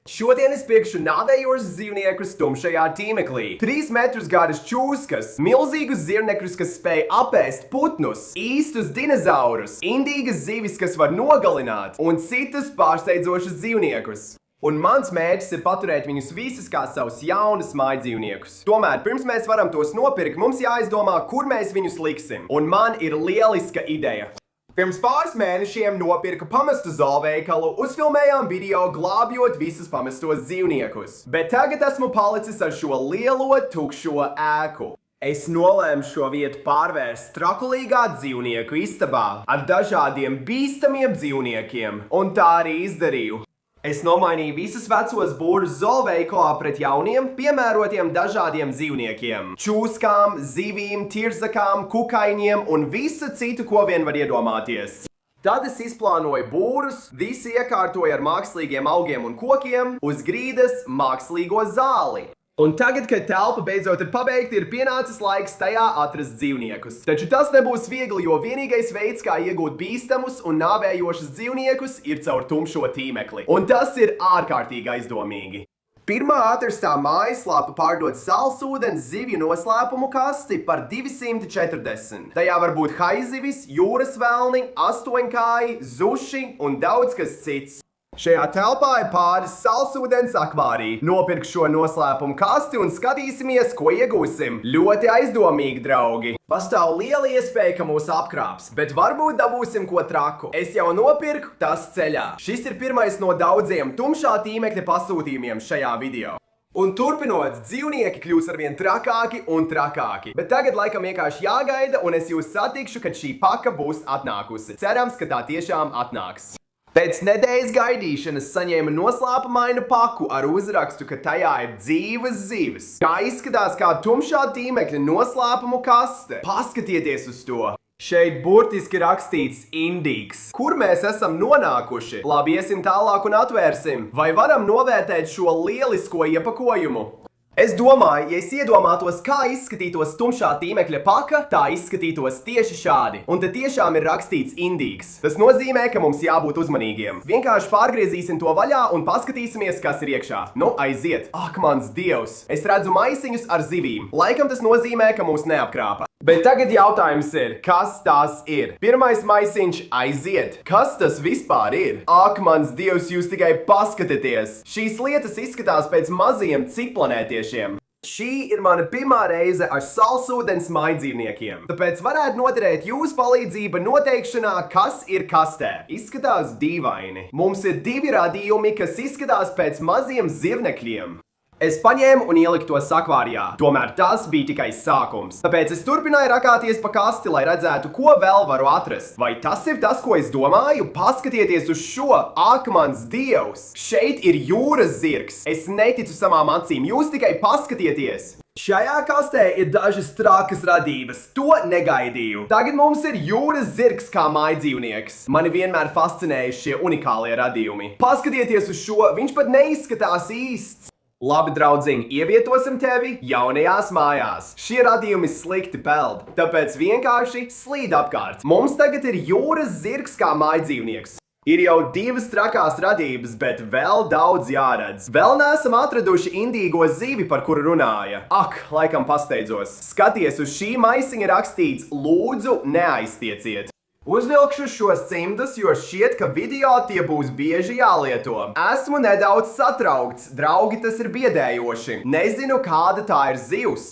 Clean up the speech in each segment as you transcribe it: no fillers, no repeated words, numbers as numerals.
Šodien es pirkšu nāvējošus dzīvniekus tumšajā tīmeklī. 3 metrus garas čūskas, milzīgus zirnekļus, kas spēj apēst putnus, īstus dinozaurus, indīgas zivis, kas var nogalināt, un citus pārsteidzošus dzīvniekus. Un mans mērķis ir paturēt viņus visus kā savus jaunus mājdzīvniekus. Tomēr, pirms mēs varam tos nopirkt, mums jāizdomā, kur mēs viņus liksim. Un man ir lieliska ideja. Pirms pāris mēnešiem nopirku pamestu zālveikalu, uzfilmējām video glābjot visus pamestos dzīvniekus. Bet tagad esmu palicis ar šo lielo tukšo ēku. Es nolēmu šo vietu pārvērst trakulīgā dzīvnieku istabā ar dažādiem bīstamiem dzīvniekiem, un tā arī izdarīju. Es nomainīju visus vecos būrus zoolveikalā pret jauniem, piemērotiem dažādiem dzīvniekiem. Čūskām, zivīm, tirzakām, kukaiņiem un visu citu, ko vien var iedomāties. Tad es izplānoju būrus, visi iekārtoju ar mākslīgiem augiem un kokiem, uz grīdas mākslīgo zāli. Un tagad, kad telpa beidzot ir pabeigta, ir pienācis laiks tajā atrast dzīvniekus. Taču tas nebūs viegli, jo vienīgais veids, kā iegūt bīstamus un nāvējošus dzīvniekus, ir caur tumšo tīmekli. Un tas ir ārkārtīgi aizdomīgi. Pirmā atrastā mājaslapa pārdod salsūdens zivju noslēpumu kasti par 240. Tajā var būt haizivis, jūras velni, astoņkāji, zuši un daudz kas cits. Šajā telpā ir pāris salsūdens akvāriji. Nopirkšu šo noslēpumu kasti un skatīsimies, ko iegūsim. Ļoti aizdomīgi, draugi. Pastāv liela iespēja, ka mūs apkrāps, bet varbūt dabūsim ko traku. Es jau nopirku, tas ceļā. Šis ir pirmais no daudziem tumšā tīmekļa pasūtījumiem šajā video. Un turpinot, dzīvnieki kļūs arvien trakāki un trakāki. Bet tagad laikam vienkārši jāgaida, un es jūs satikšu, kad šī paka būs atnākusi. Cerams, ka tā tiešām atnāks. Pēc nedēļas gaidīšanas saņēmu noslēpumainu paku ar uzrakstu, ka tajā ir dzīvas zivis. Kā izskatās kā tumšā tīmekļa noslēpumu kaste? Paskatieties uz to! Šeit burtiski rakstīts indīgs. Kur mēs esam nonākuši? Labi, iesim tālāk un atvērsim. Vai varam novērtēt šo lielisko iepakojumu? Es domāju, ja es iedomātos, kā izskatītos tumšā tīmekļa paka, tā izskatītos tieši šādi. Un te tiešām ir rakstīts indīgs. Tas nozīmē, ka mums jābūt uzmanīgiem. Vienkārši pārgriezīsim to vaļā un paskatīsimies, kas ir iekšā. Nu, aiziet. Ak, mans Dievs! Es redzu maisiņus ar zivīm. Laikam tas nozīmē, ka mūs neapkrāpa. Bet tagad jautājums ir, kas tās ir? Pirmais maisiņš aiziet. Kas tas vispār ir? Ak, mans Dievs, jūs tikai paskatieties! Šīs lietas izskatās pēc maziem ciplanētiešiem. Šī ir mana pirmā reize ar salsūdens mājdzīvniekiem. Tāpēc varētu noderēt jūsu palīdzība noteikšanā, kas ir kastē. Izskatās dīvaini. Mums ir 2 radījumi, kas izskatās pēc maziem zirnekļiem. Es paņēmu un ieliku tos akvārijā, tomēr tas bija tikai sākums. Tāpēc es turpināju rakāties pa kasti, lai redzētu, ko vēl varu atrast. Vai tas ir tas, ko es domāju? Paskatieties uz šo! Ak, mans Dievs! Šeit ir jūras zirgs! Es neticu savām acīm, jūs tikai paskatieties! Šajā kastē ir dažas trakas radības. To negaidīju. Tagad mums ir jūras zirgs kā mājdzīvnieks. Mani vienmēr fascinēja šie unikālie radījumi. Paskatieties uz šo, viņš pat neizskatās īsts. Labi, draudziņ, ievietosim tevi jaunajās mājās. Šie radījumi slikti peld, tāpēc vienkārši slīd apkārt. Mums tagad ir jūras zirgs kā mājdzīvnieks. Ir jau 2 trakās radības, bet vēl daudz jāredz. Vēl neesam atraduši indīgo zivi, par kuru runāja. Ak, laikam pasteidzos. Skaties, uz šī maisiņa rakstīts: lūdzu, neaiztieciet. Uzvilkšu šos cimdus, jo šķiet, ka video tie būs bieži jālieto. Esmu nedaudz satraukts, draugi, tas ir biedējoši. Nezinu, kāda tā ir zivs.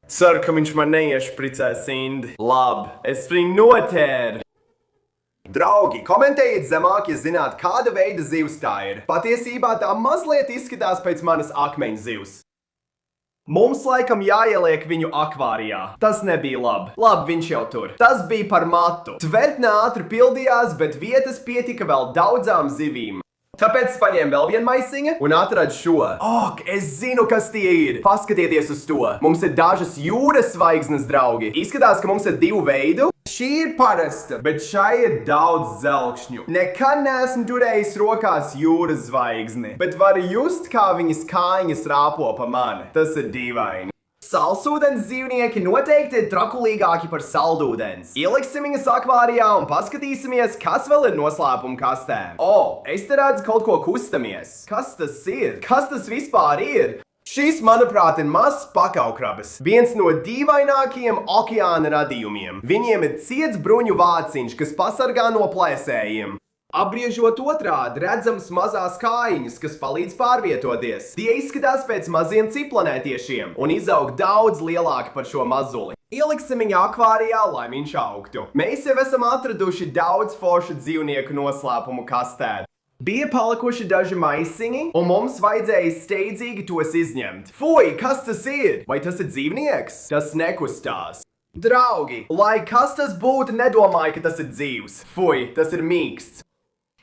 Ceru, ka viņš man neiešpricēs indi. Labi, es viņu notēru. Draugi, komentējiet zemāk, ja zināt, kāda veida zivs tā ir. Patiesībā tā mazliet izskatās pēc manas akmeņu zivs. Mums laikam jāieliek viņu akvārijā. Tas nebija labi. Labi, viņš jau tur. Tas bija par matu. Tvertne ātri pildījās, bet vietas pietika vēl daudzām zivīm. Tāpēc es paņēmu vēl vienu maisiņu un atradu šo. Ak, es zinu, kas tie ir. Paskatieties uz to. Mums ir dažas jūras zvaigznes, draugi. Izskatās, ka mums ir 2 veidu. Šī ir parasta, bet šai ir daudz zelkšņu. Nekad neesmu turējis rokās jūras zvaigzni, bet varu just, kā viņas kājiņas rāpo pa mani. Tas ir dīvaini. Salsūdens dzīvnieki noteikti ir trakulīgāki par saldūdens. Ieliksim viņus akvārijā un paskatīsimies, kas vēl ir noslēpuma kastē. Es te redzu kaut ko kustamies. Kas tas ir? Kas tas vispār ir? Šis, manuprāt, ir mazs pakaukrabas. Viens no dīvainākajiem okeāna radījumiem. Viņiem ir ciets bruņu vāciņš, kas pasargā no plēsējiem. Apgriežot otrādi, redzams mazās kājiņas, kas palīdz pārvietoties. Tie izskatās pēc maziem ciplanētiešiem un izaug daudz lielāki par šo mazuli. Ieliksim viņu akvārijā, lai viņš augtu. Mēs jau esam atraduši daudz foršu dzīvnieku noslēpumu kastē. Bija palikuši daži maisiņi, un mums vajadzēja steidzīgi tos izņemt. Fui, kas tas ir? Vai tas ir dzīvnieks? Tas nekustās. Draugi, lai kas tas būtu, nedomāju, ka tas ir dzīvs. Fui, tas ir mīksts.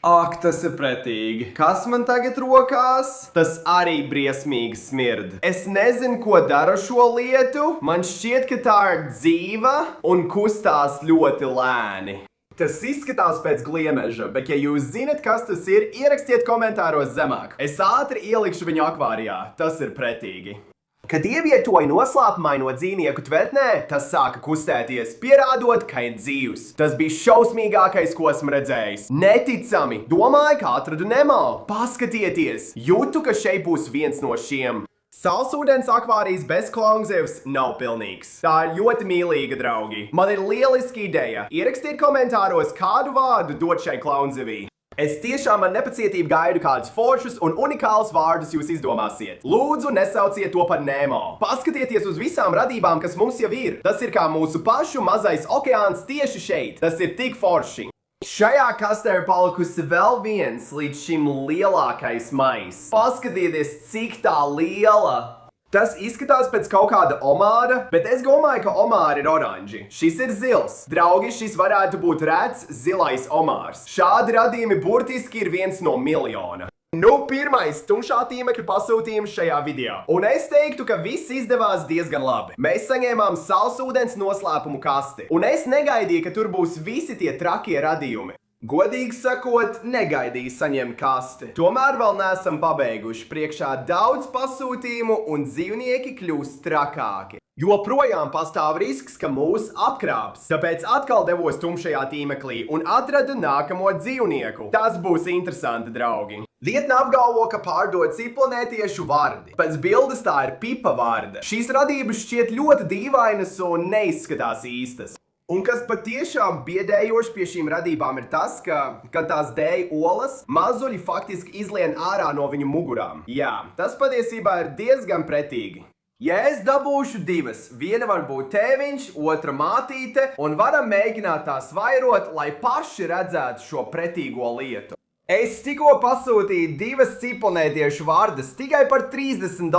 Ak, tas ir pretīgi. Kas man tagad rokās? Tas arī briesmīgi smird. Es nezinu, ko dara šo lietu. Man šķiet, ka tā ir dzīva un kustās ļoti lēni. Tas izskatās pēc gliemeža, bet ja jūs zinat, kas tas ir, ierakstiet komentāros zemāk. Es ātri ielikšu viņu akvārijā. Tas ir pretīgi. Kad ievietoju noslēpumaino dzīvnieku tvertnē, tas sāka kustēties, pierādot, ka ir dzīvs. Tas bija šausmīgākais, ko esmu redzējis. Neticami! Domāju, ka atradu Nemo. Paskatieties! Jūtu, ka šeit būs viens no šiem. Salsūdens akvārijas bez klaunzivs nav pilnīgs. Tā ir ļoti mīlīga, draugi. Man ir lieliski ideja. Ierakstiet komentāros, kādu vārdu dot šai klaunzivī. Es tiešām ar nepacietību gaidu kādus foršus un unikālus vārdus jūs izdomāsiet. Lūdzu, nesauciet to par Nemo. Paskatieties uz visām radībām, kas mums jau ir. Tas ir kā mūsu pašu mazais okeāns tieši šeit. Tas ir tik forši. Šajā kastē ir palikusi vēl viens līdz šim lielākais mais. Paskatieties, cik tā liela! Tas izskatās pēc kaut kāda omāra, bet es domāju, ka omāri ir oranži. Šis ir zils. Draugi, šis varētu būt rēts zilais omārs. Šādi radījumi burtiski ir viens no miljona. Pirmais tumšā tīmekļa pasūtījums šajā video. Un es teiktu, ka viss izdevās diezgan labi. Mēs saņēmām salsūdens noslēpumu kasti. Un es negaidīju, ka tur būs visi tie trakie radījumi. Godīgi sakot, negaidīju saņemt kasti. Tomēr vēl neesam pabeiguši. Priekšā daudz pasūtījumu un dzīvnieki kļūst trakāki. Joprojām pastāv risks, ka mūs apkrāps. Tāpēc atkal devos tumšajā tīmeklī un atradu nākamo dzīvnieku. Tas būs interesanti, draugi. Vietne apgalvo, ka pārdod ciplanētiešu vardi. Pēc bildes tā ir pipa varda. Šīs radības šķiet ļoti dīvainas un neizskatās īstas. Un kas patiešām biedējoši pie šīm radībām ir tas, ka, kad tās dēj olas, mazuļi faktiski izlien ārā no viņu mugurām. Jā, tas patiesībā ir diezgan pretīgi. Ja es dabūšu divas, viena var būt tēviņš, otra mātīte, un varam mēģināt tās vairot, lai paši redzētu šo pretīgo lietu. Es tikko pasūtīju divas ciplanētiešu vardas tikai par $30.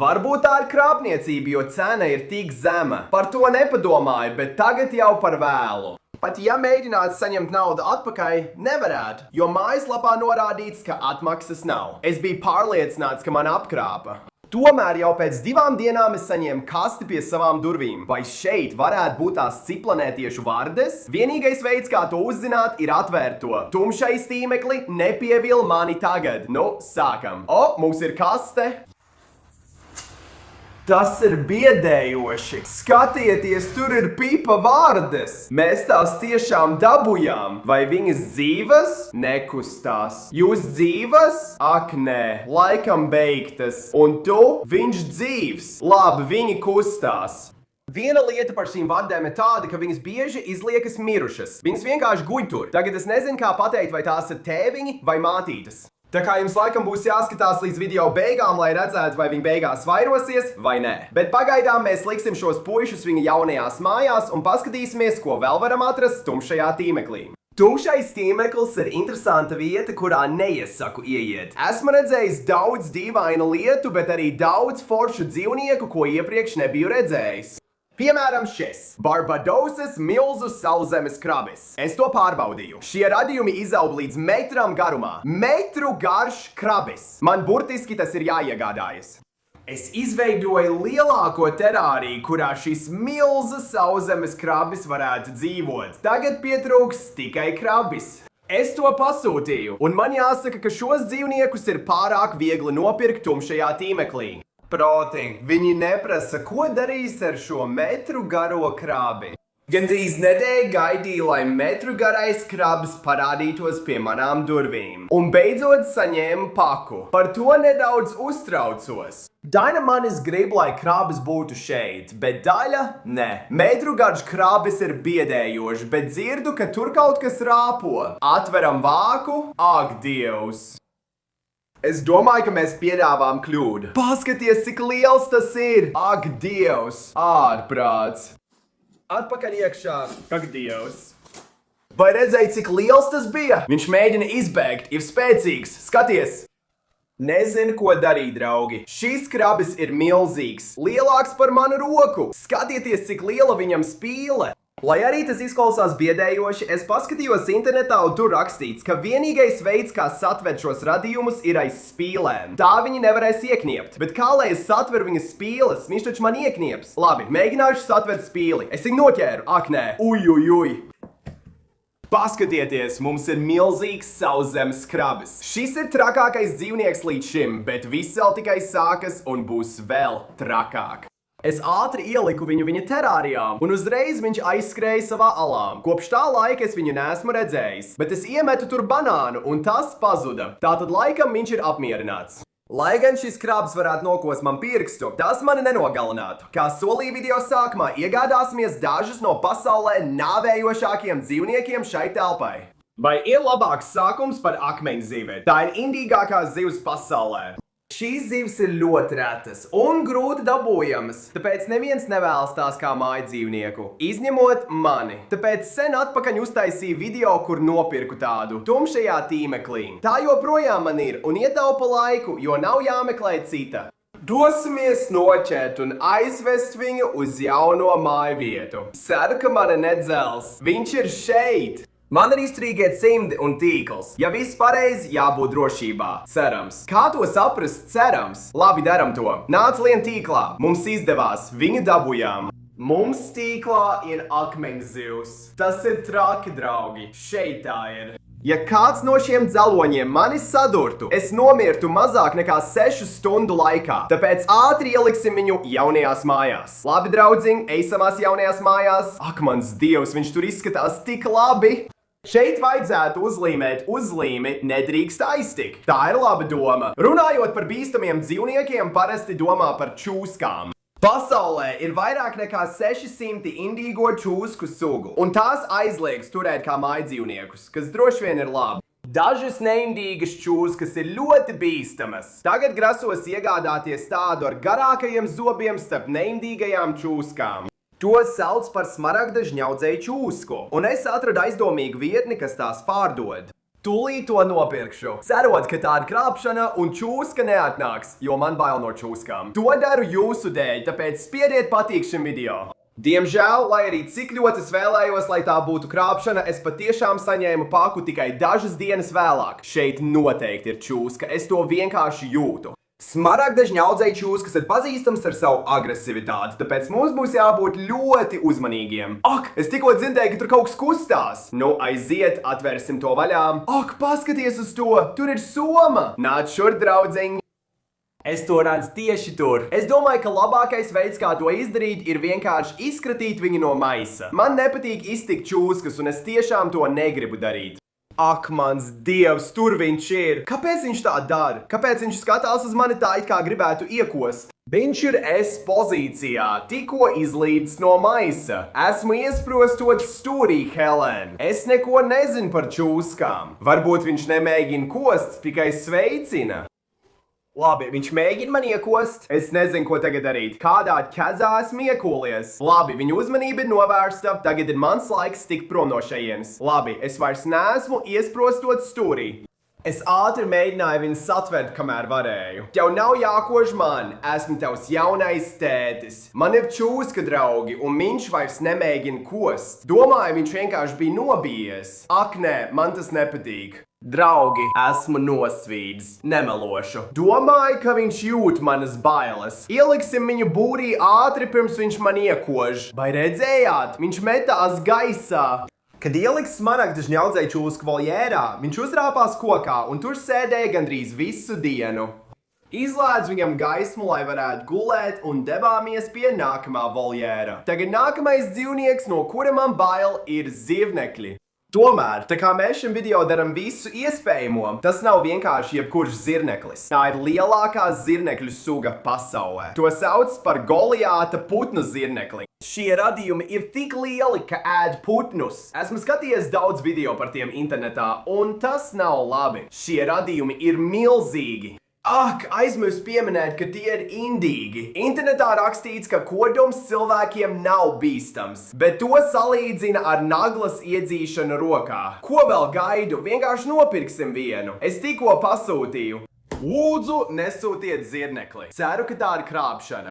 Varbūt tā ir krāpniecība, jo cena ir tik zema. Par to nepadomāju, bet tagad jau par vēlu. Pat ja mēģinātu saņemt naudu atpakaļ, nevarētu, jo mājaslapā norādīts, ka atmaksas nav. Es biju pārliecināts, ka man apkrāpa. Tomēr jau pēc 2 dienām es saņēmu kasti pie savām durvīm. Vai šeit varētu būt tās ciplanētiešu vardes? Vienīgais veids, kā to uzzināt, ir atvērt to. Tumšais tīmekli nepievil mani tagad. Sākam. Mums ir kaste. Tas ir biedējoši. Skatieties, tur ir pipa vardes. Mēs tās tiešām dabujām. Vai viņas dzīvas? Nekustās. Jūs dzīvas? Ak, nē. Laikam beigtas. Un tu? Viņš dzīvs. Labi, viņi kustās. Viena lieta par šīm vardēm ir tāda, ka viņas bieži izliekas mirušas. Viņas vienkārši guļ tur. Tagad es nezinu, kā pateikt, vai tās ir tēviņi vai mātītes. Tā kā jums laikam būs jāskatās līdz video beigām, lai redzētu, vai viņi beigās vairosies vai nē. Bet pagaidām mēs liksim šos puišus viņa jaunajās mājās un paskatīsimies, ko vēl varam atrast tumšajā tīmeklī. Tumšais tīmeklis ir interesanta vieta, kurā neiesaku ieiet. Esmu redzējis daudz dīvainu lietu, bet arī daudz foršu dzīvnieku, ko iepriekš nebiju redzējis. Piemēram šis – Barbadosas milzu sauszemes krabis. Es to pārbaudīju. Šie radījumi izaug līdz metram garumā. Metru garš krabis. Man burtiski tas ir jāiegādājas. Es izveidoju lielāko terāriju, kurā šis milzu sauszemes krabis varētu dzīvot. Tagad pietrūks tikai krabis. Es to pasūtīju, un man jāsaka, ka šos dzīvniekus ir pārāk viegli nopirkt tumšajā tīmeklī. Protīgi, viņi neprasa, ko darīs ar šo metru garo krabi. Gandrīz nedēļu gaidīju, lai metru garais krabs parādītos pie manām durvīm. Un beidzot saņēmu paku. Par to nedaudz uztraucos. Daina manis grib, lai krabs būtu šeit, bet Daļa ne. Metru garš krabis ir biedējošs, bet dzirdu, ka tur kaut kas rāpo. Atveram vāku, ak, Dievs! Es domāju, ka mēs pieļāvām kļūdu. Paskaties, cik liels tas ir! Ak, Dievs! Ārprāts! Atpakaļ iekšā. Ak, Dievs! Vai redzēji, cik liels tas bija? Viņš mēģina izbēgt, ir spēcīgs. Skaties! Nezinu, ko darīt, draugi. Šis krabis ir milzīgs, lielāks par manu roku. Skatieties, cik liela viņam spīle. Lai arī tas izklausās biedējoši, es paskatījos internetā un tur rakstīts, ka vienīgais veids, kā satvert šos radījumus, ir aiz spīlēm. Tā viņi nevarēs iekniept. Bet kā lai es satveru viņas spīles? Viņš taču man ieknieps. Labi, mēģināšu satvert spīli. Es viņu noķēru. Ak, nē. Uj. Paskatieties, mums ir milzīgs sauszemes krabis. Šis ir trakākais dzīvnieks līdz šim, bet viss vēl tikai sākas un būs vēl trakāk. Es ātri ieliku viņu viņa terārijā, un uzreiz viņš aizskrēja savā alā. Kopš tā laika es viņu neesmu redzējis, bet es iemetu tur banānu, un tas pazuda. Tātad laikam viņš ir apmierināts. Lai gan šis krabs varētu nokost man pirkstu, tas mani nenogalinātu. Kā solīja video sākumā, iegādāsimies dažus no pasaulē nāvējošākiem dzīvniekiem šai telpai. Vai ir labāks sākums par akmeņzivi? Tā ir indīgākā zivs pasaulē. Šīs zivs ir ļoti retas un grūti dabūjamas, tāpēc neviens nevēlas tās kā māju dzīvnieku, izņemot mani. Tāpēc sen atpakaļ uztaisīju video, kur nopirku tādu tumšajā tīmeklī. Tā joprojām man ir un ietaupa laiku, jo nav jāmeklē cita. Dosimies noķert un aizvest viņu uz jauno māju vietu. Ceru, ka mani nedzels. Viņš ir šeit! Man ir izturīgie cimdi un tīkls. Ja viss pareizi, jābūt drošībā. Cerams. Kā to saprast? Cerams. Labi, daram to. Nāc lien tīklā. Mums izdevās. Viņu dabujām. Mums tīklā ir akmeņzivs. Tas ir traki, draugi. Šeit tā ir. Ja kāds no šiem dzeloņiem mani sadurtu, es nomirtu mazāk nekā 6 stundu laikā. Tāpēc ātri ieliksim viņu jaunajās mājās. Labi, draudziņ, eisamās jaunajās mājās. Ak, mans Dievs, viņš tur izskatās tik labi. Šeit vajadzētu uzlīmēt uzlīmi nedrīkst aiztikt. Tā ir laba doma. Runājot par bīstamiem dzīvniekiem, parasti domā par čūskām. Pasaulē ir vairāk nekā 600 indīgo čūsku sugu, un tās aizliegts turēt kā mājdzīvniekus, kas droši vien ir labi. Dažas neindīgas čūskas ir ļoti bīstamas. Tagad grasos iegādāties tādu ar garākajiem zobiem starp neindīgajām čūskām. To sauc par smaragda žņaudzēju čūsku, un es atradu aizdomīgu vietni, kas tās pārdod. Tūlīt to nopirkšu, cerot, ka tā ir krāpšana un čūska neatnāks, jo man bail no čūskām. To daru jūsu dēļ, tāpēc spiediet patīk šim video. Diemžēl, lai arī cik ļoti es vēlējos, lai tā būtu krāpšana, es patiešām saņēmu paku tikai dažas dienas vēlāk. Šeit noteikti ir čūska, es to vienkārši jūtu. Smaragda žņaudzēju čūskas ir pazīstams ar savu agresivitāti, tāpēc mums būs jābūt ļoti uzmanīgiem. Ak, es tikko dzirdēju, ka tur kaut kas kustās. Nu, aiziet, atvērsim to vaļā. Ak, paskaties uz to, tur ir soma. Nāc šur, draudziņ. Es to redzu tieši tur. Es domāju, ka labākais veids, kā to izdarīt, ir vienkārši izkratīt viņu no maisa. Man nepatīk iztikt čūskas, un es tiešām to negribu darīt. Ak, mans Dievs, tur viņš ir! Kāpēc viņš tā dara? Kāpēc viņš skatās uz mani tā, it kā gribētu iekost? Viņš ir S pozīcijā, tikko izlīdis no maisa. Esmu iesprostots stūrī, Helen. Es neko nezinu par čūskām. Varbūt viņš nemēģina kost, tikai sveicina. Labi, viņš mēģina man iekost. Es nezinu, ko tagad darīt. Kādā ķezā esmu iekūlies. Labi, viņa uzmanība ir novērsta. Tagad ir mans laiks tikt prom no šejienes. Labi, es vairs neesmu iesprostots stūrī. Es ātri mēģināju viņu satvert, kamēr varēju. Tev nav jākož man. Esmu tavs jaunais tētis. Man ir čūska draugi, un viņš vairs nemēģina kost. Domāju, viņš vienkārši bija nobijies. Ak, nē, man tas nepatīk. Draugi, esmu nosvīdis, nemelošu. Domāju, ka viņš jūt manas bailes. Ieliksim viņu būrī ātri, pirms viņš man iekož. Vai redzējāt? Viņš metās gaisā. Kad ieliks smaragda žņaudzēju čūsku voljērā, viņš uzrāpās kokā un tur sēdēja gandrīz visu dienu. Izlādz viņam gaismu, lai varētu gulēt, un devāmies pie nākamā voljēra. Tagad nākamais dzīvnieks, no kura man bail, ir zirnekļi. Tomēr, tā kā mēs šim video daram visu iespējamo, tas nav vienkārši jebkurš zirneklis. Tā ir lielākā zirnekļu suga pasaulē. To sauc par Goliāta putnu zirnekli. Šie radījumi ir tik lieli, ka ēd putnus. Esmu skatījies daudz video par tiem internetā, un tas nav labi. Šie radījumi ir milzīgi. Ak, aizmirsu pieminēt, ka tie ir indīgi. Internetā rakstīts, ka kodums cilvēkiem nav bīstams, bet to salīdzina ar naglas iedzīšanu rokā. Ko vēl gaidu? Vienkārši nopirksim vienu. Es tikko pasūtīju. Lūdzu, nesūtiet zirnekli. Ceru, ka tā ir krāpšana.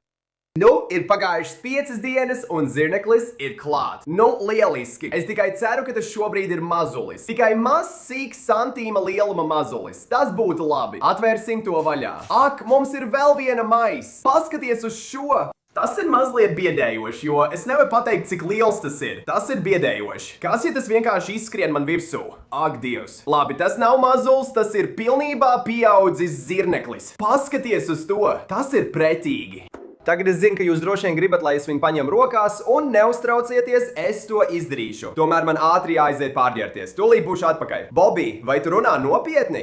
Nu, ir pagājušas 5 dienas, un zirneklis ir klāt. Nu, lieliski. Es tikai ceru, ka tas šobrīd ir mazulis. Tikai mazs, sīks santīma lieluma mazulis. Tas būtu labi. Atvērsim to vaļā. Ak, mums ir vēl viena maisa. Paskaties uz šo. Tas ir mazliet biedējoši, jo es nevaru pateikt, cik liels tas ir. Tas ir biedējoši. Kas, ja tas vienkārši izskrien man virsū? Ak, Dievs. Labi, tas nav mazulis, tas ir pilnībā pieaudzis zirneklis. Paskaties uz to. Tas ir pretīgi. Tagad es zinu, ka jūs droši vien gribat, lai es viņu paņem rokās, un neuztraucieties, es to izdarīšu. Tomēr man ātri jāaiziet pārģērties. Tūlīt būšu atpakaļ. Bobby, vai tu runā nopietni?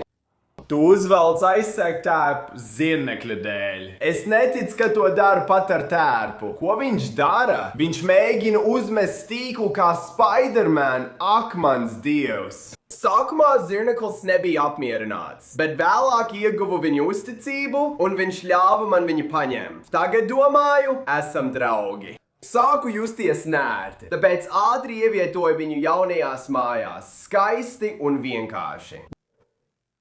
Tu uzvelc aizsegt tērpu zirnekļa dēļ. Es neticu, ka to dara pat ar tērpu. Ko viņš dara? Viņš mēģina uzmest tīklu kā Spider-Man. Ak, mans Dievs! Sākumā zirneklis nebija apmierināts, bet vēlāk ieguvu viņu uzticību, un viņš ļāva man viņu paņemt. Tagad domāju, esam draugi. Sāku justies nērti, tāpēc ātri ievietoju viņu jaunajās mājās, skaisti un vienkārši.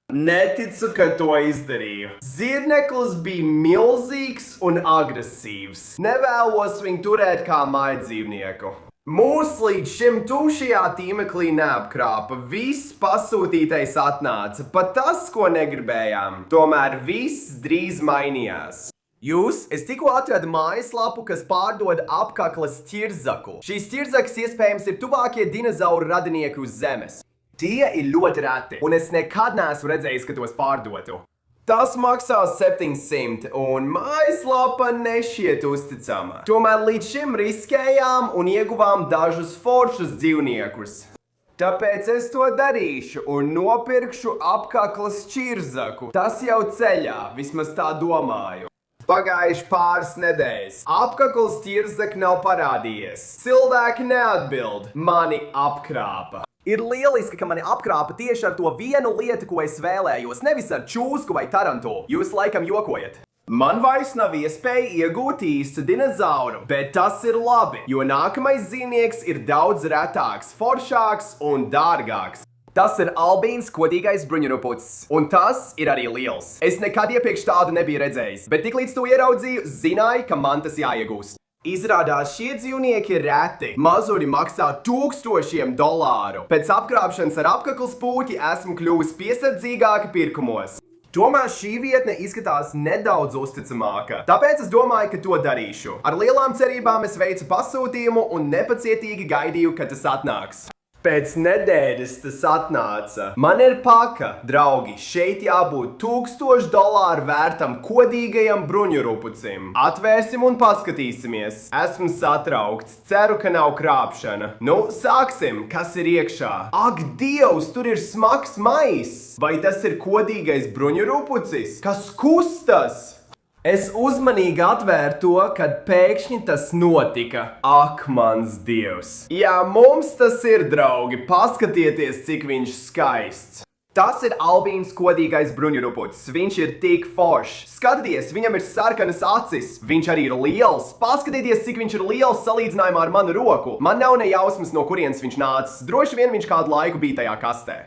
Neticu, ka to izdarīju. Zirneklis bija milzīgs un agresīvs. Nevēlos viņu turēt kā mājdzīvnieku. Mūs līdz šim tūšajā tīmeklī neapkrāpa. Viss pasūtītais atnāca, pat tas, ko negribējām. Tomēr viss drīz mainījās. Es tikko atradu mājaslapu, kas pārdod apkakles ķirzaku. Šīs ķirzaks iespējams ir tuvākie dinozauru radinieki uz Zemes. Tie ir ļoti reti, un es nekad neesmu redzējis, ka tos pārdotu. Tas maksā 700, un mājaslapa nešķiet uzticama. Tomēr līdz šim riskējām un ieguvām dažus foršus dzīvniekus. Tāpēc es to darīšu un nopirkšu apkakles ķirzaku. Tas jau ceļā, vismaz tā domāju. Pagājuši pāris nedēļas. Apkakles ķirzaki nav parādījies. Cilvēki neatbild. Mani apkrāpa. Ir lieliski, ka mani apkrāpa tieši ar to vienu lietu, ko es vēlējos, nevis ar čūsku vai tarantulu. Jūs laikam jokojat. Man vairs nav iespēja iegūt īstu dinozauru, bet tas ir labi, jo nākamais dzīvnieks ir daudz retāks, foršāks un dārgāks. Tas ir albīns kodīgais bruņurupucis, un tas ir arī liels. Es nekad iepriekš tādu nebiju redzējis, bet tiklīdz to ieraudzīju, zināju, ka man tas jāiegūst. Izrādās, šie dzīvnieki ir reti. Mazuri maksā $1000. Pēc apkrāpšanas ar apkakles puķi esmu kļuvusi piesardzīgāka pirkumos. Tomēr šī vietne izskatās nedaudz uzticamāka, tāpēc es domāju, ka to darīšu. Ar lielām cerībām es veicu pasūtījumu un nepacietīgi gaidīju, kad tas atnāks. Pēc nedēļas tas atnāca. Man ir paka. Draugi, šeit jābūt $1000 vērtam kodīgajam bruņurupucim. Atvērsim un paskatīsimies. Esmu satraukts. Ceru, ka nav krāpšana. Nu, sāksim. Kas ir iekšā? Ak, Dievs, tur ir smags maiss. Vai tas ir kodīgais bruņurupucis? Kas kustas? Es uzmanīgi atvēru to, kad pēkšņi tas notika. Ak, mans Dievs! Jā, mums tas ir, draugi. Paskatieties, cik viņš skaists. Tas ir albīns kodīgais bruņurupucis. Viņš ir tik foršs. Skatieties, viņam ir sarkanas acis. Viņš arī ir liels. Paskatieties, cik viņš ir liels salīdzinājumā ar manu roku. Man nav ne jausmas, no kurienes viņš nācis. Droši vien viņš kādu laiku bija tajā kastē.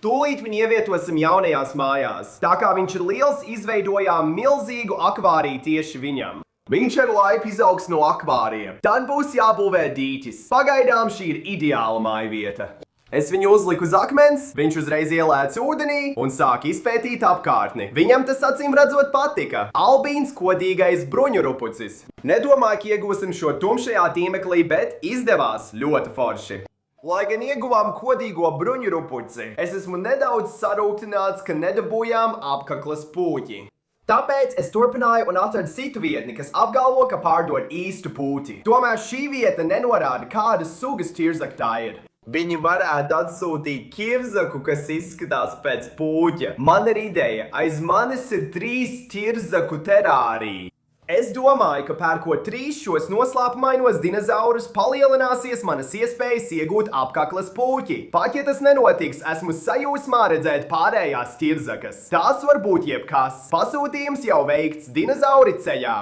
Tūlīt viņu ievietosim jaunajās mājās. Tā kā viņš ir liels, izveidojām milzīgu akvāriju tieši viņam. Viņš ar laiku izaugs no akvārija. Tad būs jābūvē dīķis. Pagaidām šī ir ideāla mājvieta. Es viņu uzliku uz akmens, viņš uzreiz ielēca ūdenī un sāk izpētīt apkārtni. Viņam tas acīm redzot patika. Albīns kodīgais bruņurupucis. Nedomāju, ka iegūsim šo tumšajā tīmeklī, bet izdevās ļoti forši. Lai gan ieguvām kodīgo bruņurupuci, es esmu nedaudz sarūktināts, ka nedabūjām apkakles puķi. Tāpēc es turpināju un atradu citu vietni, kas apgalvo, ka pārdod īstu puķi. Tomēr šī vieta nenorāda, kādas sugas ķirzaka tā ir. Viņi varētu atsūtīt ķirzaku, kas izskatās pēc puķa. Man ir ideja, aiz manis ir 3 ķirzaku terāriji. Es domāju, ka pērkot 3 šos noslēpumainos dinozaurus, palielināsies manas iespējas iegūt apkakles puķi. Pat ja tas nenotiks, esmu sajūsmā redzēt pārējās ķirzakas. Tas var būt jebkas. Pasūtījums jau veikts, dinozauri ceļā.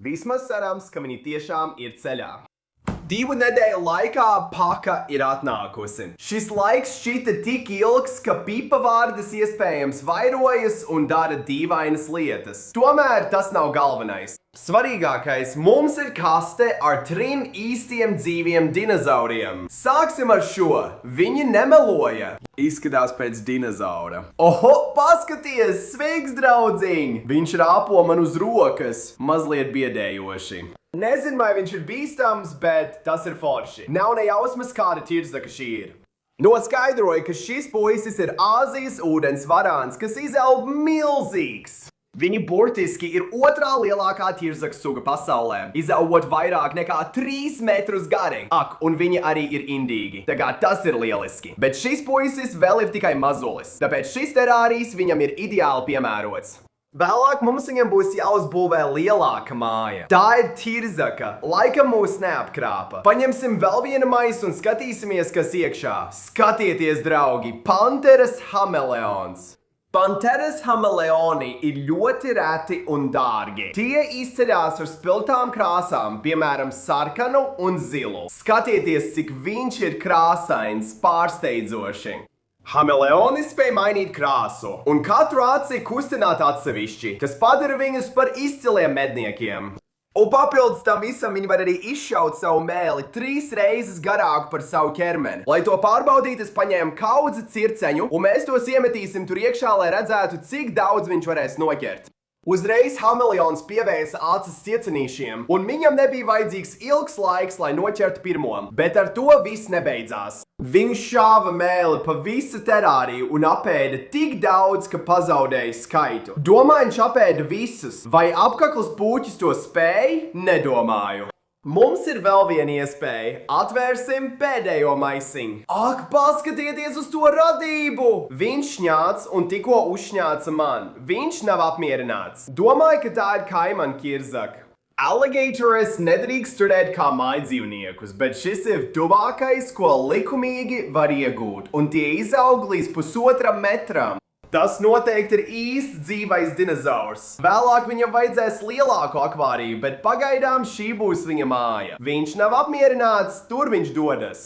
Vismaz cerams, ka viņi tiešām ir ceļā. 2 nedēļu laikā paka ir atnākusi. Šis laiks šķita tik ilgs, ka pipa vārdas iespējams vairojas un dara dīvainas lietas. Tomēr tas nav galvenais. Svarīgākais, mums ir kaste ar 3 īstiem dzīviem dinozauriem. Sāksim ar šo. Viņi nemeloja. Izskatās pēc dinozaura. Oho, paskaties! Sveiks, draudziņ! Viņš rāpo man uz rokas. Mazliet biedējoši. Nezinu, vai viņš ir bīstams, bet tas ir forši. Nav ne jausmas, kāda ķirzaka šī ir. Noskaidroja, ka šis puisis ir Āzijas ūdens varāns, kas izaug milzīgs. Viņi burtiski ir 2. lielākā ķirzaka suga pasaulē, izaugot vairāk nekā 3 metrus gari. Ak, un viņi arī ir indīgi. Tagad tas ir lieliski. Bet šis puisis vēl ir tikai mazulis, tāpēc šis terārijs viņam ir ideāli piemērots. Vēlāk mums viņam būs jāuzbūvē lielāka māja. Tā ir ķirzaka. Laikam mūs neapkrāpa. Paņemsim vēl vienu maisu un skatīsimies, kas iekšā. Skatieties, draugi, panteras hameleons. Panteras hameleoni ir ļoti reti un dārgi. Tie izceļās ar spilgtām krāsām, piemēram, sarkanu un zilu. Skatieties, cik viņš ir krāsains, pārsteidzoši. Hameleoni spēj mainīt krāsu, un katru aci kustināt atsevišķi, kas padara viņus par izciliem medniekiem. Un papildus tam visam viņi var arī izšaut savu mēli 3 reizes garāku par savu ķermeni. Lai to pārbaudītu, es paņēmu kaudzi circeņu, un mēs tos iemetīsim tur iekšā, lai redzētu, cik daudz viņš varēs noķert. Uzreiz hameleons pievērsa acis ciecenīšiem, un viņam nebija vajadzīgs ilgs laiks, lai noķertu pirmo, bet ar to viss nebeidzās. Viņš šāva mēli pa visu terāriju un apēda tik daudz, ka pazaudēja skaitu. Domāju, viņš apēda visus. Vai apkakles puķis to spēja? Nedomāju. Mums ir vēl viena iespēja. Atvērsim pēdējo maisiņu. Ak, paskatieties uz to radību! Viņš šņāc un tikko uzšņāca man. Viņš nav apmierināts. Domāju, ka tā ir kaimana ķirzaka. Alligators nedrīkst turēt kā mājdzīvniekus, bet šis ir tuvākais, ko likumīgi var iegūt, un tie izaug līdz 1,5 metram. Tas noteikti ir īsts dzīvais dinozaurs. Vēlāk viņam vajadzēs lielāku akvāriju, bet pagaidām šī būs viņa māja. Viņš nav apmierināts, tur viņš dodas.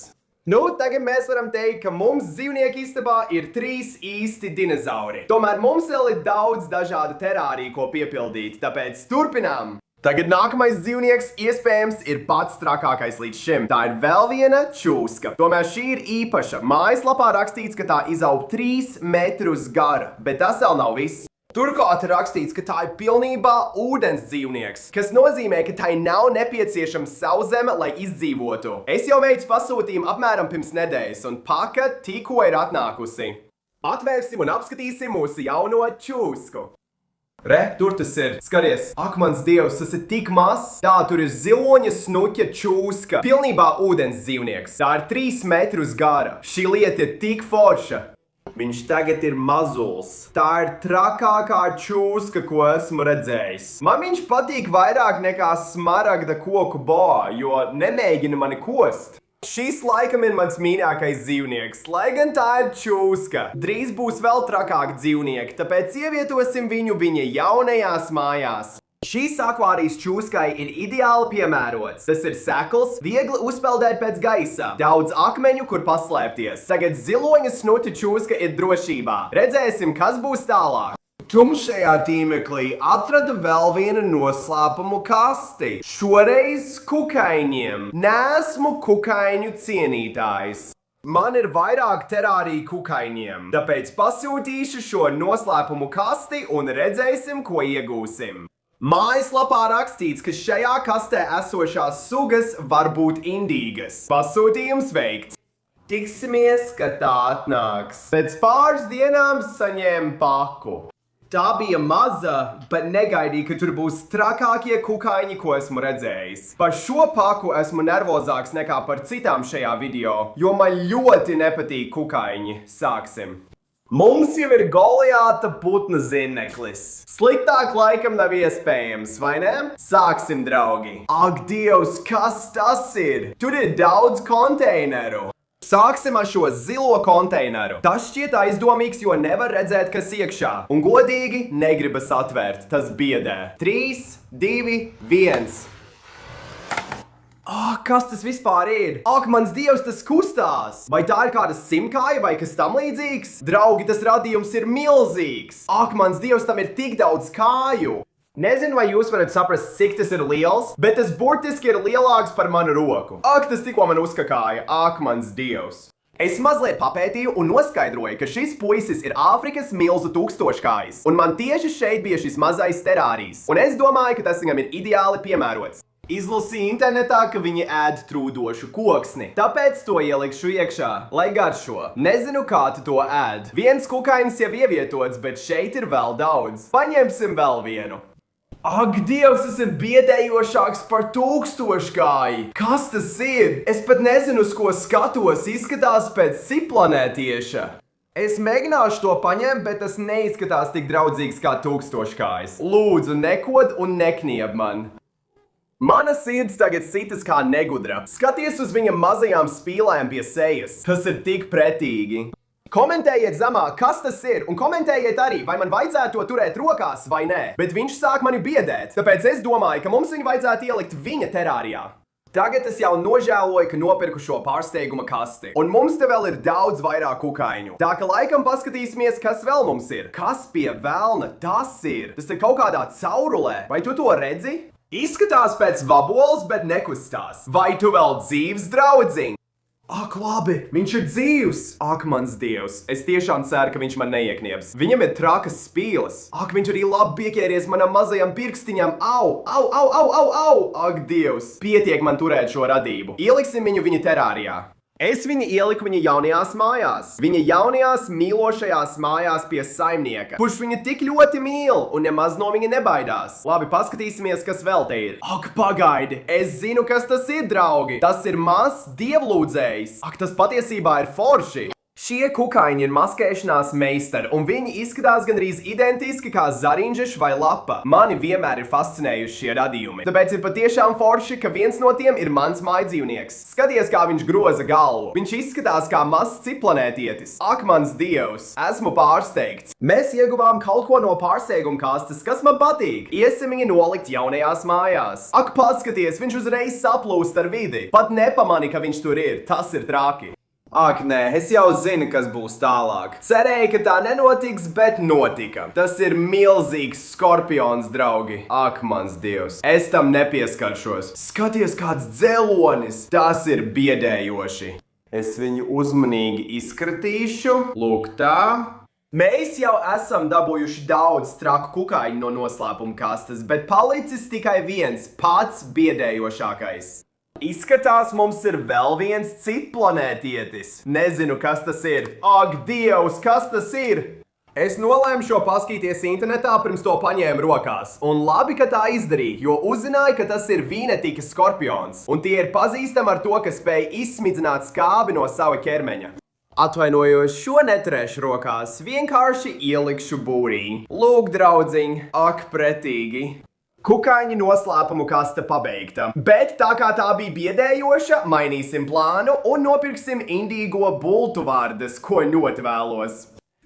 Nu, tagad mēs varam teikt, ka mums dzīvnieku istabā ir 3 īsti dinozauri. Tomēr mums vēl ir daudz dažādu terāriju, ko piepildīt, tāpēc turpinām! Tagad nākamais dzīvnieks iespējams ir pats trakākais līdz šim. Tā ir vēl viena čūska. Tomēr šī ir īpaša. Mājaslapā rakstīts, ka tā izaug 3 metrus gara, bet tas vēl nav viss. Turklāt ir rakstīts, ka tā ir pilnībā ūdens dzīvnieks, kas nozīmē, ka tai nav nepieciešams sauszeme, lai izdzīvotu. Es jau veicu pasūtījumu apmēram pirms nedēļas, un paka tikko ir atnākusi. Atvērsim un apskatīsim mūsu jauno čūsku. Re, tur tas ir. Skaties, ak, mans dievs, tas ir tik mazs. Tā, tur ir ziloņa snuķa čūska. Pilnībā ūdens dzīvnieks. Tā ir 3 metrus gara. Šī lieta ir tik forša. Viņš tagad ir mazuls. Tā ir trakākā čūska, ko esmu redzējis. Man viņš patīk vairāk nekā smaragda koku boa, jo nemēģina mani kost. Šis laikam ir mans mīļākais dzīvnieks, lai gan tā ir čūska. Drīz būs vēl trakāki dzīvnieki, tāpēc ievietosim viņu viņa jaunajās mājās. Šīs akvārijas čūskai ir ideāli piemērots. Tas ir sekls, viegli uzpeldēt pēc gaisa, daudz akmeņu, kur paslēpties. Tagad ziloņa snuta čūska ir drošībā. Redzēsim, kas būs tālāk. Tumšajā tīmeklī atrada vēl vienu noslēpumu kasti. Šoreiz kukaiņiem. Nesmu kukaiņu cienītājs. Man ir vairāk terāriju kukaiņiem, tāpēc pasūtīšu šo noslēpumu kasti un redzēsim, ko iegūsim. Mājaslapā rakstīts, ka šajā kastē esošās sugas var būt indīgas. Pasūtījums veikts. Tiksimies, kad tā atnāks. Pēc pāris dienām saņēmu paku. Tā bija maza, bet negaidīju, ka tur būs trakākie kukaiņi, ko esmu redzējis. Par šo paku esmu nervozāks nekā par citām šajā video, jo man ļoti nepatīk kukaiņi. Sāksim! Mums jau ir Goliāta putna zineklis. Sliktāk laikam nav iespējams, vai ne? Sāksim, draugi! Ak, Dievs, kas tas ir? Tur ir daudz konteineru. Sāksim ar šo zilo konteineru. Tas šķiet aizdomīgs, jo nevar redzēt, kas iekšā. Un godīgi negribas atvērt. Tas biedē. 3, 2, 1. Kas tas vispār ir? Ak, mans Dievs, tas kustās! Vai tā ir kāda simtkāja vai kas tam līdzīgs? Draugi, tas radījums ir milzīgs! Ak, mans Dievs, tam ir tik daudz kāju! Nezinu, vai jūs varat saprast, cik tas ir liels, bet tas burtiski ir lielāks par manu roku. Ak, tas tikko man uzkakāja. Ak, mans Dievs! Es mazliet papētīju un noskaidroju, ka šis puisis ir Āfrikas milzu tūkstoškājs, un man tieši šeit bija šis mazais terārijs, un es domāju, ka tas viņam ir ideāli piemērots. Izlasīju internetā, ka viņi ēd trūdošu koksni, tāpēc to ielikšu iekšā, lai garšo. Nezinu, kā tu to ēd. Viens kukainis jau ievietots, bet šeit ir vēl daudz. Paņemsim vēl vienu. Ak, Dievs, tas ir biedējošāks par tūkstoškāji! Kas tas ir? Es pat nezinu, uz ko skatos, izskatās pēc ciplanētieša. Es mēģināšu to paņemt, bet tas neizskatās tik draudzīgs kā tūkstoškājs. Lūdzu, nekod un neknieb man! Mana sirds tagad sitas kā negudra. Skaties uz viņa mazajām spīlēm pie sejas. Tas ir tik pretīgi. Komentējiet zemāk, kas tas ir, un komentējiet arī, vai man vajadzētu to turēt rokās vai nē. Bet viņš sāk mani biedēt, tāpēc es domāju, ka mums viņu vajadzētu ielikt viņa terārijā. Tagad es jau nožēloju, ka nopirku šo pārsteiguma kasti. Un mums te vēl ir daudz vairāk kukaiņu. Tā ka laikam paskatīsimies, kas vēl mums ir. Kas pie velna tas ir? Tas ir kaut kādā caurulē. Vai tu to redzi? Izskatās pēc vaboles, bet nekustās. Vai tu vēl dzīvs, draudziņ? Ak, labi, viņš ir dzīvs! Ak, mans Dievs, es tiešām ceru, ka viņš man neiekniebs. Viņam ir trakas spīles. Ak, viņš arī labi piekēries manam mazajam pirkstiņam. Au, au, au, au, au, au! Ak, Dievs, pietiek man turēt šo radību. Ieliksim viņu viņa terārijā. Es viņu ieliku viņa jaunajās mājās. Viņa jaunajās mīlošajās mājās pie saimnieka, kurš viņu tik ļoti mīl un nemaz no viņa nebaidās. Labi, paskatīsimies, kas vēl te ir. Ak, pagaidi! Es zinu, kas tas ir, draugi! Tas ir mazs dievlūdzējs. Ak, tas patiesībā ir forši! Šie kukaiņi ir maskēšanās meistari, un viņi izskatās gandrīz identiski kā zariņžeš vai lapa. Mani vienmēr ir fascinējuši šie radījumi. Tāpēc ir patiešām forši, ka viens no tiem ir mans mājdzīvnieks. Skaties, kā viņš groza galvu. Viņš izskatās kā mazs ciplanētietis. Ak, mans Dievs! Esmu pārsteigts. Mēs ieguvām kaut ko no pārsteiguma kastes, kas man patīk. Iesim viņu nolikt jaunajās mājās. Ak, paskaties, viņš uzreiz saplūst ar vidi. Pat nepamani, ka viņš tur ir. Tas ir traki. Ak, nē, es jau zinu, kas būs tālāk. Cerēju, ka tā nenotiks, bet notika. Tas ir milzīgs skorpions, draugi. Ak, mans Dievs, es tam nepieskaršos. Skaties, kāds dzelonis. Tas ir biedējoši. Es viņu uzmanīgi izkratīšu. Lūk tā. Mēs jau esam dabūjuši daudz traku kukaiņu no noslēpuma kastes, bet palicis tikai viens, pats biedējošākais. Izskatās, mums ir vēl viens ciplanētietis. Nezinu, kas tas ir. Ak, Dievs, kas tas ir? Es nolēmu šo paskatīties internetā, pirms to paņēmu rokās. Un labi, ka tā izdarīju, jo uzzināju, ka tas ir vīnetīkas skorpions. Un tie ir pazīstami ar to, ka spēj izsmidzināt skābi no sava ķermeņa. Atvainojos, šo neturēšu rokās, vienkārši ielikšu būrī. Lūk, draudziņ, ak, pretīgi. Kukaiņi noslēpumu kaste pabeigta, bet tā kā tā bija biedējoša, mainīsim plānu un nopirksim indīgo bultu vārdas, ko ļoti vēlos.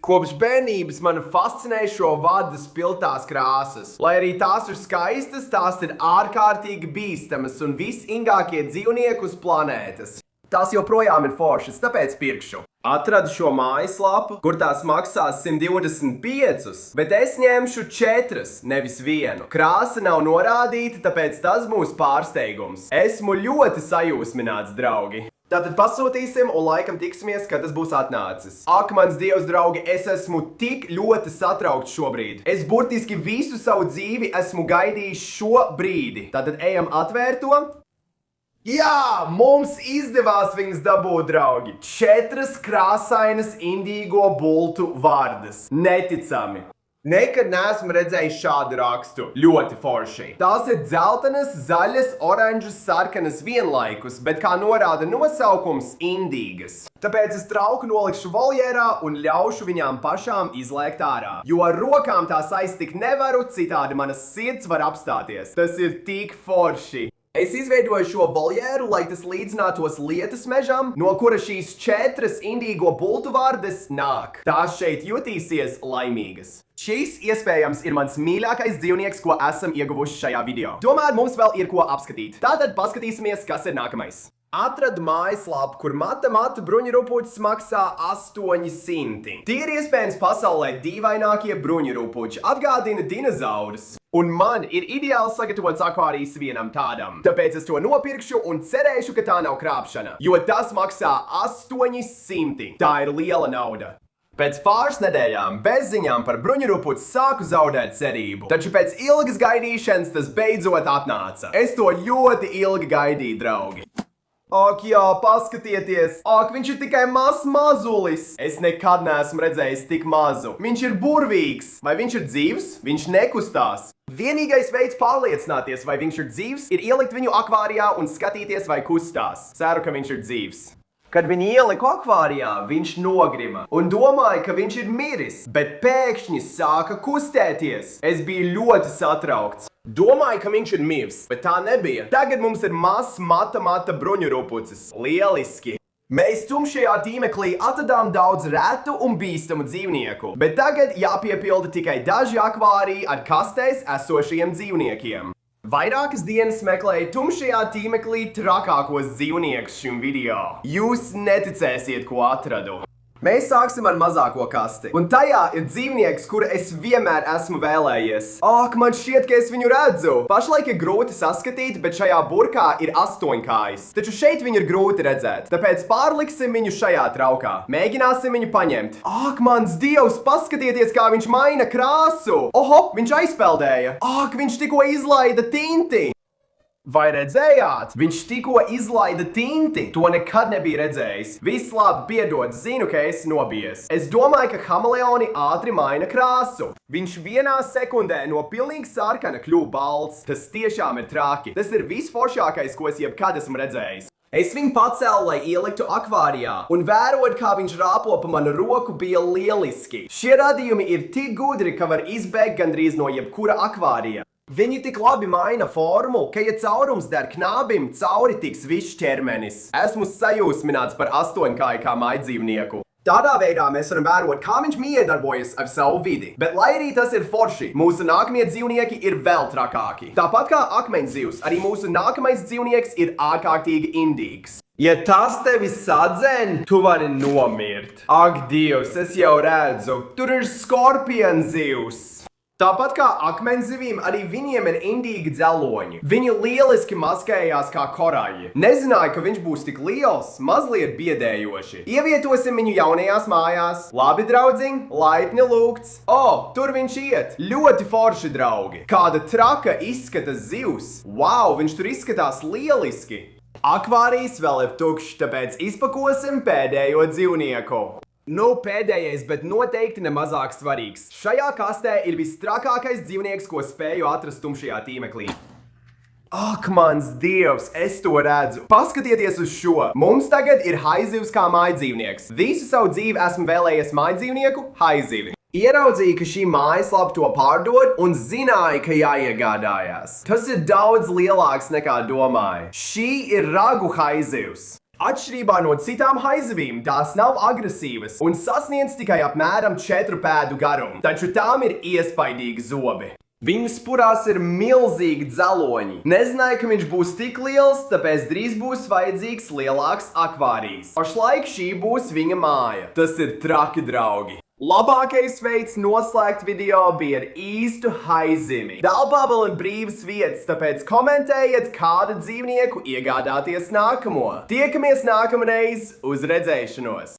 Kopš bērnības man fascinē šo vārdu spiltās krāsas. Lai arī tās ir skaistas, tās ir ārkārtīgi bīstamas un visingākie dzīvnieki uz planētas. Tās joprojām ir foršas, tāpēc pirkšu. Atradu šo mājaslapu, kur tās maksās 125, bet es ņemšu 4, nevis 1. Krāsa nav norādīta, tāpēc tas būs pārsteigums. Esmu ļoti sajūsmināts, draugi. Tātad pasūtīsim un laikam tiksimies, kad tas būs atnācis. Ak, mans Dievs, draugi, es esmu tik ļoti satraukts šobrīd. Es burtiski visu savu dzīvi esmu gaidījis šo brīdi. Tātad ejam atvērt to. Jā, mums izdevās viņas dabūt, draugi. 4 krāsainas indīgo bultu vārdas. Neticami. Nekad neesmu redzējis šādu rakstu. Ļoti forši. Tās ir dzeltenas, zaļas, oranžas, sarkanas vienlaikus, bet kā norāda nosaukums, indīgas. Tāpēc es trauku nolikšu voljērā un ļaušu viņām pašām izlēkt ārā. Jo ar rokām tās aiztikt nevaru, citādi manas sirds var apstāties. Tas ir tik forši. Es izveidoju šo voljēru, lai tas līdzinātos lietus mežam, no kura šīs 4 indīgo bultu vārdes nāk. Tās šeit jutīsies laimīgas. Šīs iespējams ir mans mīļākais dzīvnieks, ko esam ieguvuši šajā video. Tomēr mums vēl ir ko apskatīt. Tātad paskatīsimies, kas ir nākamais. Atradu mājaslapu, kur mata bruņurupuķis maksā 800. Tie ir iespējams pasaulē dīvainākie bruņurupuķi, atgādina dinozaurus. Un man ir ideāls sagatavots akvārijas vienam tādam. Tāpēc es to nopirkšu un cerēšu, ka tā nav krāpšana. Jo tas maksā 800. Tā ir liela nauda. Pēc pāris nedēļām bez ziņām par bruņurupuci sāku zaudēt cerību. Taču pēc ilgas gaidīšanas tas beidzot atnāca. Es to ļoti ilgi gaidīju, draugi. Ak, jā, paskatieties! Ak, viņš ir tikai mazulis! Es nekad neesmu redzējis tik mazu. Viņš ir burvīgs. Vai viņš ir dzīvs? Viņš nekustās. Vienīgais veids pārliecināties, vai viņš ir dzīvs, ir ielikt viņu akvārijā un skatīties, vai kustās. Ceru, ka viņš ir dzīvs. Kad viņu ieliku akvārijā, viņš nogrima un domāja, ka viņš ir miris, bet pēkšņi sāka kustēties. Es biju ļoti satraukts. Domāju, ka viņš ir miris, bet tā nebija. Tagad mums ir mazs mata bruņurupucis. Lieliski! Mēs tumšajā tīmeklī atradām daudz retu un bīstamu dzīvnieku, bet tagad jāpiepilda tikai daži akvāriji ar kastēs esošiem dzīvniekiem. Vairākas dienas meklēju tumšajā tīmeklī trakākos dzīvniekus šim video. Jūs neticēsiet, ko atradu. Mēs sāksim ar mazāko kasti. Un tajā ir dzīvnieks, kuru es vienmēr esmu vēlējies. Ak, man šķiet, ka es viņu redzu. Pašlaik ir grūti saskatīt, bet šajā burkā ir 8 kājas. Taču šeit viņu ir grūti redzēt. Tāpēc pārliksim viņu šajā traukā. Mēģināsim viņu paņemt. Ak, mans Dievs, paskatieties, kā viņš maina krāsu. Oho, viņš aizpeldēja. Ak, viņš tikko izlaida tinti. Vai redzējāt? Viņš tikko izlaida tinti. To nekad nebija redzējis. Viss labi, piedod, zinu, ka esi nobijies. Es domāju, ka hameleoni ātri maina krāsu. Viņš vienā sekundē no pilnīgi sarkana kļuva balts. Tas tiešām ir traki. Tas ir visforšākais, ko es jebkad esmu redzējis. Es viņu pacēlu, lai ieliktu akvārijā, un vērot, kā viņš rāpo pa manu roku, bija lieliski. Šie radījumi ir tik gudri, ka var izbēgt gandrīz no jebkura akvārija. Viņi tik labi maina formu, ka, ja caurums der knābim, cauri tiks viss ķermenis. Esmu sajūsmināts par 8-kāju kā mājdzīvnieku. Tādā veidā mēs varam vērot, kā viņš miedarbojas ar savu vidi. Bet, lai arī tas ir forši, mūsu nākamie dzīvnieki ir vēl trakāki. Tāpat kā akmeņzivs, arī mūsu nākamais dzīvnieks ir ārkārtīgi indīgs. Ja tas tevi sadzen, tu vari nomirt. Ak, Dievs, es jau redzu, tur ir skorpienzivs. Tāpat kā akmeņzivīm, arī viņiem ir indīgi dzeloņi. Viņi lieliski maskējās kā korāļi. Nezināju, ka viņš būs tik liels, mazliet biedējoši. Ievietosim viņu jaunajās mājās. Labi, draudziņ, laipni lūgts. Tur viņš iet. Ļoti forši, draugi. Kāda traka izskata zivs. Wow, viņš tur izskatās lieliski. Akvārijas vēl ir tukšs, tāpēc izpakosim pēdējo dzīvnieku. Nu, pēdējais, bet noteikti nemazāk svarīgs. Šajā kastē ir vistrakākais dzīvnieks, ko spēju atrast tumšajā tīmeklī. Ak, mans Dievs, es to redzu. Paskatieties uz šo. Mums tagad ir haizivs kā mājdzīvnieks. Visu savu dzīvi esmu vēlējies mājdzīvnieku haizivi. Ieraudzīju, ka šī mājaslapa to pārdod un zināju, ka jāiegādājās. Tas ir daudz lielāks nekā domāju. Šī ir ragu haizivs. Atšķirībā no citām haizivīm, tās nav agresīvas un sasniedz tikai apmēram 4 pēdu garumu, taču tām ir iespaidīgi zobi. Viņu spurās ir milzīgi dzeloņi. Nezināju, ka viņš būs tik liels, tāpēc drīz būs vajadzīgs lielāks akvārijs. Pašlaik šī būs viņa māja. Tas ir traki, draugi. Labākais veids noslēgt video bija ar īstu haizivi. Dalpā vēl ir brīvas vietas, tāpēc komentējiet, kādu dzīvnieku iegādāties nākamo. Tiekamies nākamreiz, uz redzēšanos!